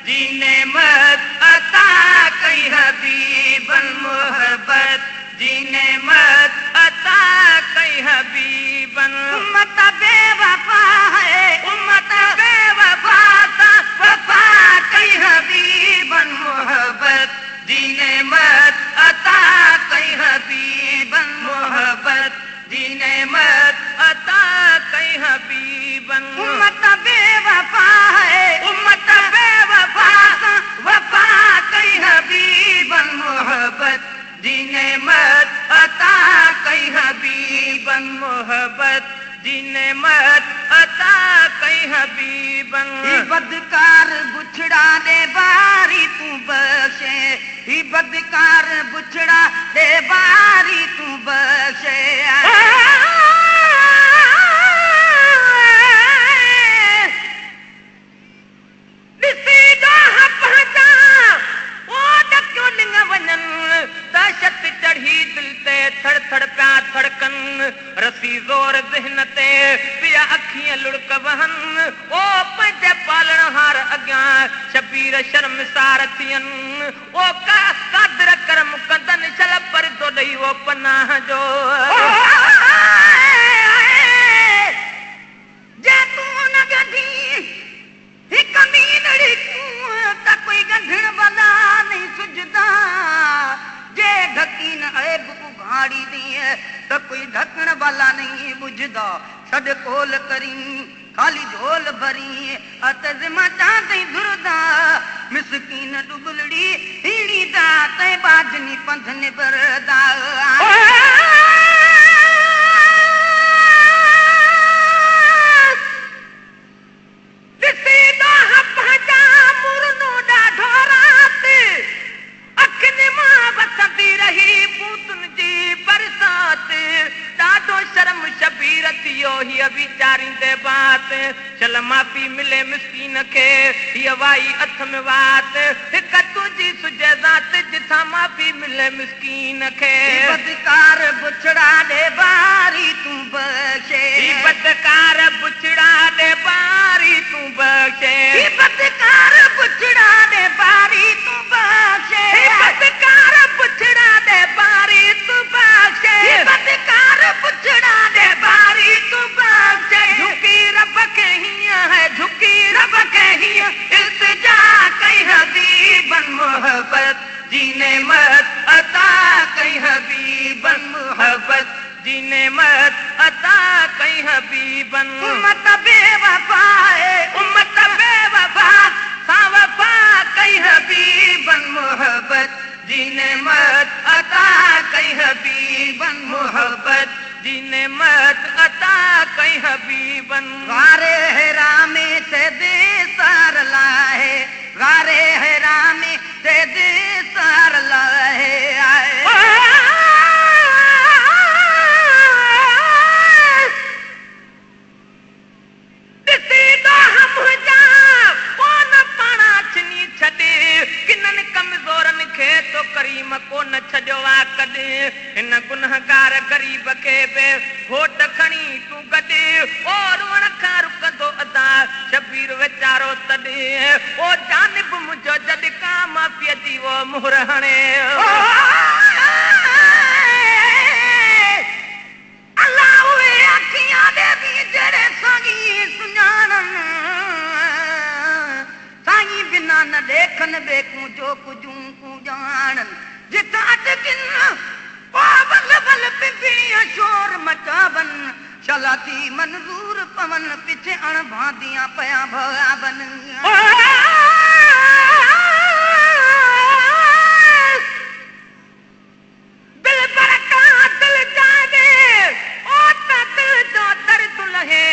जी नेमत अता कई हबीबन मोहब्बत जी नेमत अता कई हबीबन उम्मत बेवफा है उम्मत बेवफा सा वफा कई हबीबन मोहब्बत जी नेमत अता कई हबीबन मोहब्बत जी नेमत अता कई हबीबन उम्मत बेवफा है उम्मत बेवफा सा वफा कई हबीबन मोहब्बत जी नेमत अता कई हबीबन मोहब्बत जी नेमत अता कई हबीबन बदकार बुछड़ा दे बारी तू बख्शे ही बदकार बुछड़ा दे बारी तू बख्शे दहशत चढ़ी दिल ते थड़ थड़ प्या धड़कन रसी ज़ोर ज़हन ते पिया अखियां लुढ़क वहन ओ पंहिंजे पालण हार अॻियां शबीर शर्मसार थियनि ओ कादर करम कंदन छल परदो ॾेई वो पनाह जो जे तूं न गंढी हिक मीनड़ी त कोई गंढण वाला नहीं सुझदा जे ढकी न ऐब उघाड़ी दिए तो कोई ढकण वाला नहीं बुझदा सद कोल करी खाली झोल भरी अतज़मा चांदई दुरदा मिसकीन डुबलड़ी हीड़ी दा तै बाजनी पंध निबरदा शर्म शबीर थियो ही वीचारींदे बात चल माफ़ी मिले मिस्कीन खे हीअ वाई अथ में वात हिक तुंहिंजी सुजे ज़ात जिथां माफ़ी मिले मिस्कीन खे बदकार बुछड़ा दे बारी तूं बख्शे बदकार बुछड़ा दे बारी तूं बख्शे बदकार बुछड़ा दे बारी तूं बख्शे बदकार बुछड़ा दे बारी तूं बख्शे बदकार बुछड़ा दे बारी तू बख्शे झुकी रब के हिया है झुकी रब के हिया इल्तिजा कई हबीबन मोहब्बत जी नेमत अता कई हबीबन मोहब्बत जी नेमत अता कई हबीबन उम्मत बेवफा है उम्मत बेवफा सा वफा कई हबीबन मोहब्बत जी नेमत अता कई हबीबन मोहब्बत जी नेमत अता कई हबीबन गारे हेरा में से दे सार लाहे गारे हेरा में से दे सार लाहे आए तो करीम को न छजो आ कदे इन गुनहगार गरीब के बे होट खणी तू गदे और वन खा रुकंदो अदा शबीर वेचारो तदे ओ जानिब मुझो जद का माफिया दी वो मोहर हणे अल्लाह वे अखियां दे भी जड़े संगी सुनानन साईं बिना न देखन बेकू जो कुजू जानन जिता अटकिन पावल बल पिपिया शोर मचावन चलाती मंजूर पवन पीछे अण भांदियां पया भगावन दिल बरका दिल जादे ओ दिल जो दर्द लहे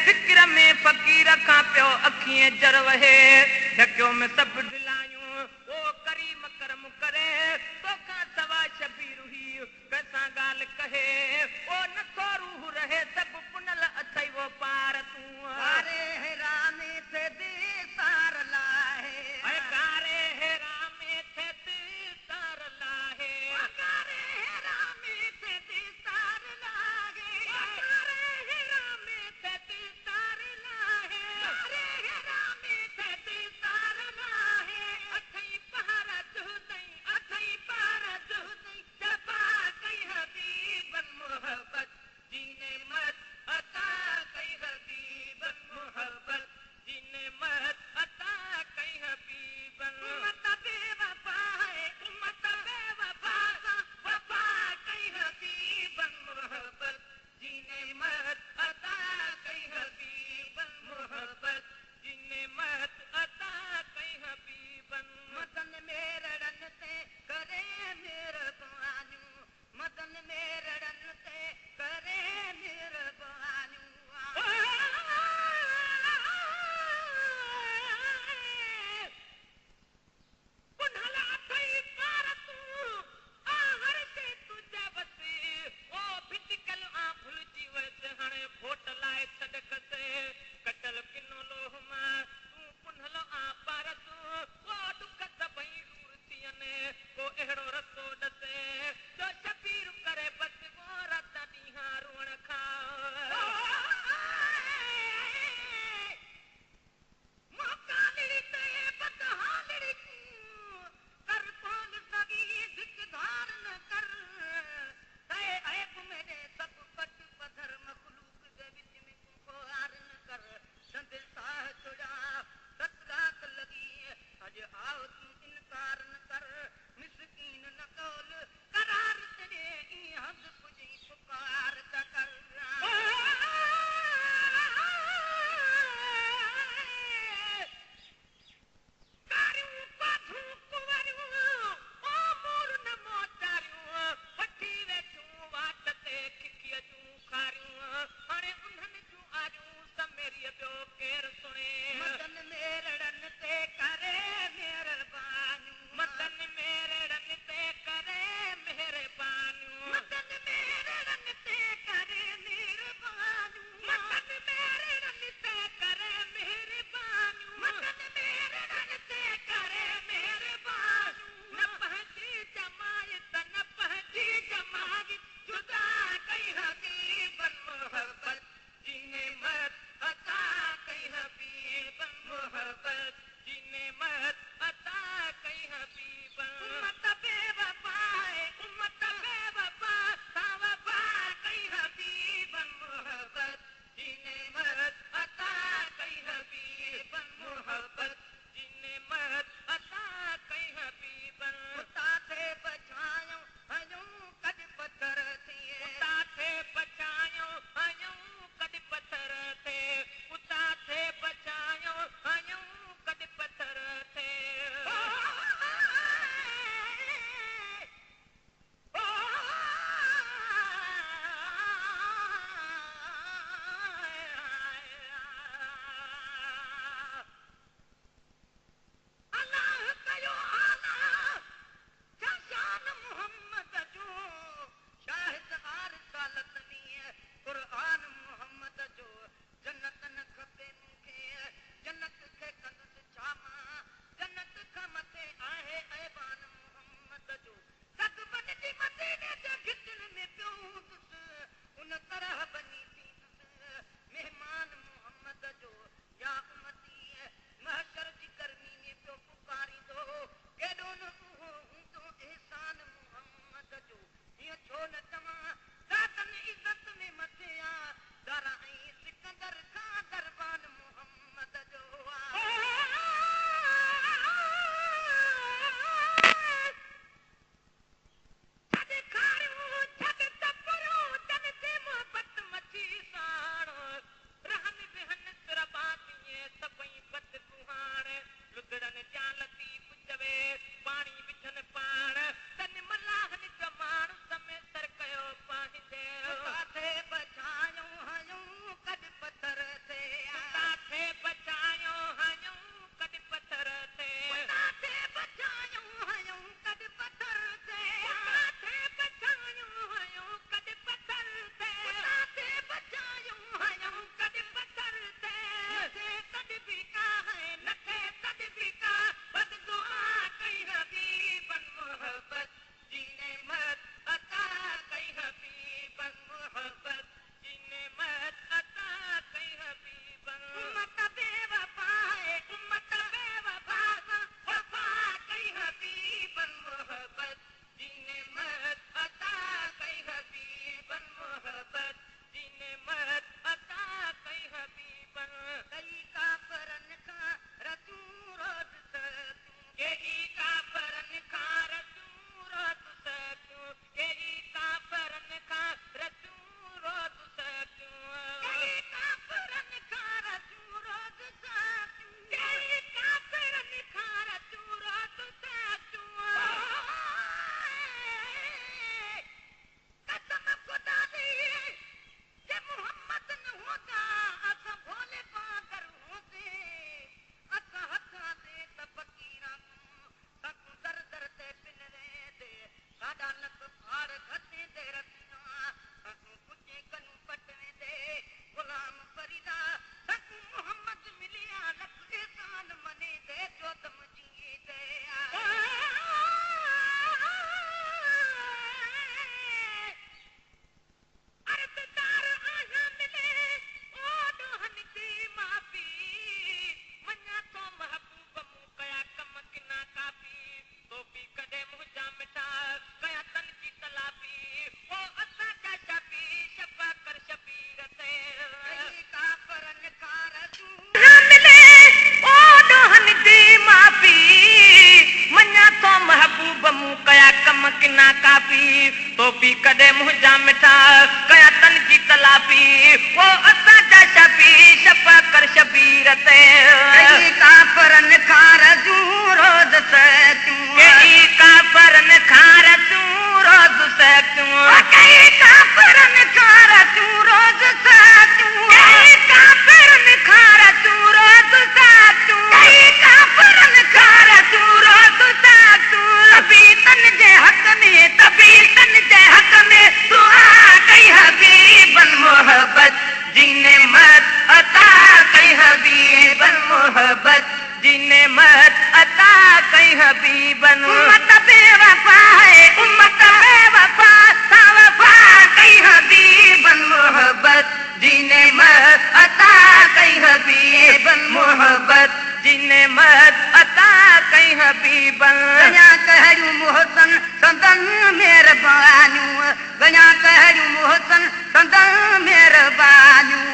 फिक्र में फकीर का पियो अखियां जर वहे ढक्यो में सब दिलायूं ओ करीम करम करे तो का सवा शबीर हुई कैसा गाल कहे ओ न तो रूह रहे सब पुनल अथई वो पार तू अरे हेरा में थे दे सार लाहे अरे हेरा में थे दे सार लाहे अरे हेरा में थे दे सार लाहे अरे हेरा में थे दे सार लाहे अरे हेरा में थे दे सार लाहे बमू कया कम किना काफी तो पी कदे मुंहिंजा मिठा कया तन जी तलाफी वो असा जा शबी शफा कर शबीर ते काफरन खार जूं रोज सचूं कई काफरन खार तू रोज सचूं कई काफरन खार जूं रोज सचूं कई काफरन खार तू रोज सचूं कई काफरन खार जूं रोज सचूं तबी तन जे हक में तबी तन जे हक में दुआ कई हबीबन मोहब्बत जीने मत अता कई हबीबन मोहब्बत जीने मत अता कई हबीबन उम्मत बेवफा है उम्मत बेवफा वफा कई हबीबन मोहब्बत जीने मत अता कई हबीबन मोहब्बत जीने मत अता कई हबीबन गया कहूं मोहसन संदन मेहरबानियूं गया कहूं मोहसन संदन मेहरबानियूं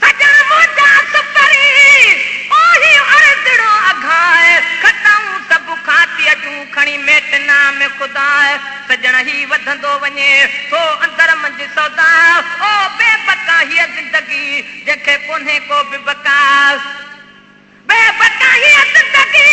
सजन मुंहिंजा सुपरी ओही अर्दड़ो अघाए खटाऊं सभु खाती अजूं खणी मेट नाम ख़ुदा सजन ही वधंदो वञे तो अंदर मंझि सौदा ओ बेबका हीअ ज़िंदगी जंहिंखे कोन्हे को बि बका बेबका हीअ ज़िंदगी